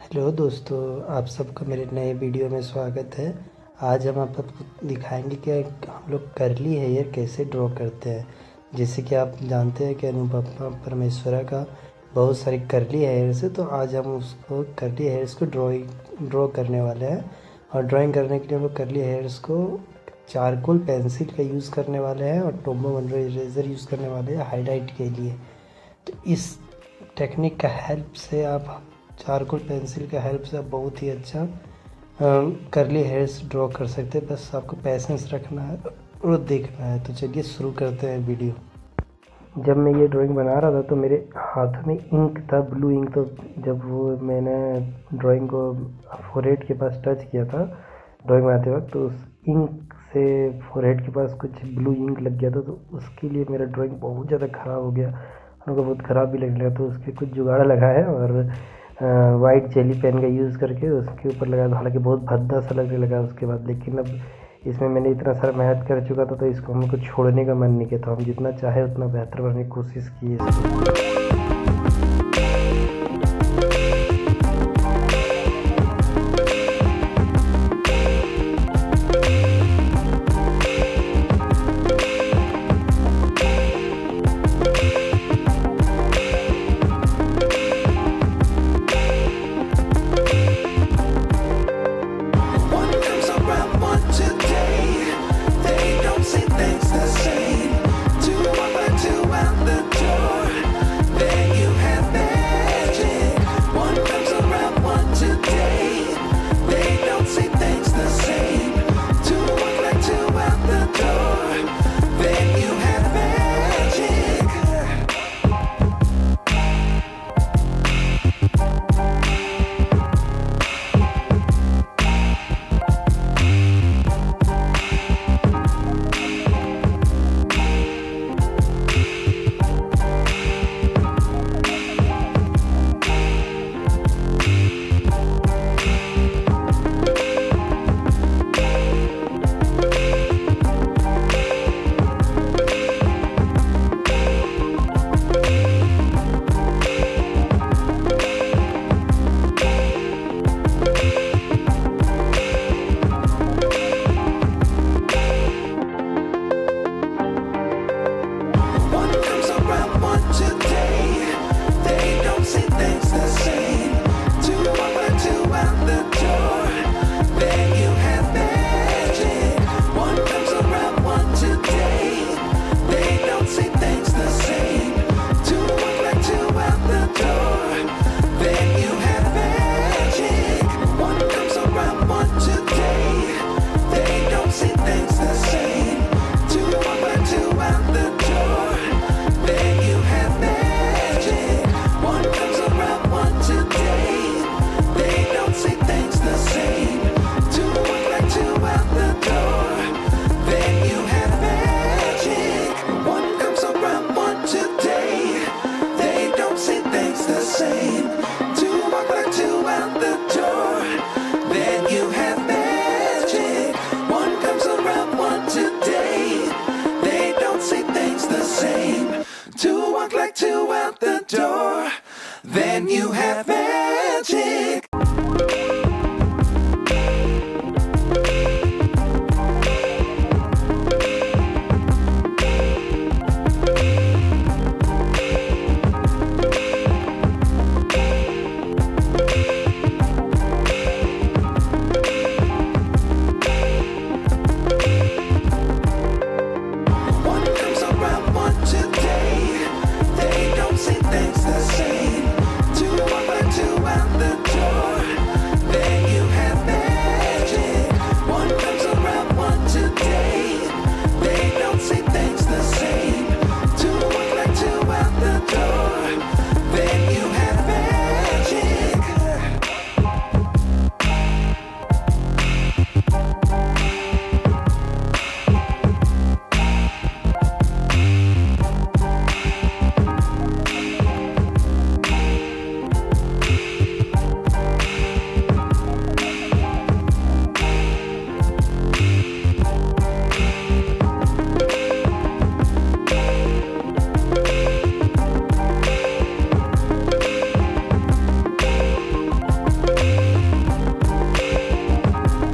Hello दोस्तों, आप सबका मेरे नए वीडियो में स्वागत है। आज हम आप सबको दिखाएंगे कि हम लोग करली हेयर कैसे ड्रॉ करते हैं। जैसे कि आप जानते हैं कि अनुपमा परमेश्वरा का बहुत सारी करली हेयर्स है, तो आज हम उसको करली हेयर्स को ड्रॉ करने वाले हैं। और ड्राइंग करने के लिए हम लोग करली हेयर्स को चारकोल पेंसिल का यूज़ करने वाले हैं और टोम्बो मनरो इरेज़र यूज़ करने वाले हैं हाईलाइट के लिए। तो इस टेक्निक का हेल्प से आप चारकोल पेंसिल का हेल्प से आप बहुत ही अच्छा करली हेयर्स ड्रॉ कर सकते हैं। बस आपको पैसेंस रखना है और देखना है। तो चलिए शुरू करते हैं वीडियो। जब मैं ये ड्राइंग बना रहा था तो मेरे हाथ में इंक था, ब्लू इंक। तो जब वो मैंने ड्राइंग को फोरहेड के पास टच किया था ड्राइंग बनाते वक्त, तो उस इंक से फोरहेड के पास कुछ ब्लू इंक लग गया था। तो उसके लिए मेरा ड्राइंग बहुत ज़्यादा ख़राब हो गया, उनको बहुत ख़राब भी लगने लगा। तो उसके कुछ जुगाड़ लगा है और वाइट जेली पेन का यूज़ करके उसके ऊपर लगाया। हालांकि बहुत भद्दा सा लगने लगा उसके बाद, लेकिन अब इसमें मैंने इतना सारा मेहनत कर चुका था तो इसको हमको छोड़ने का मन नहीं किया था। हम जितना चाहे उतना बेहतर बनाने की कोशिश की इसको।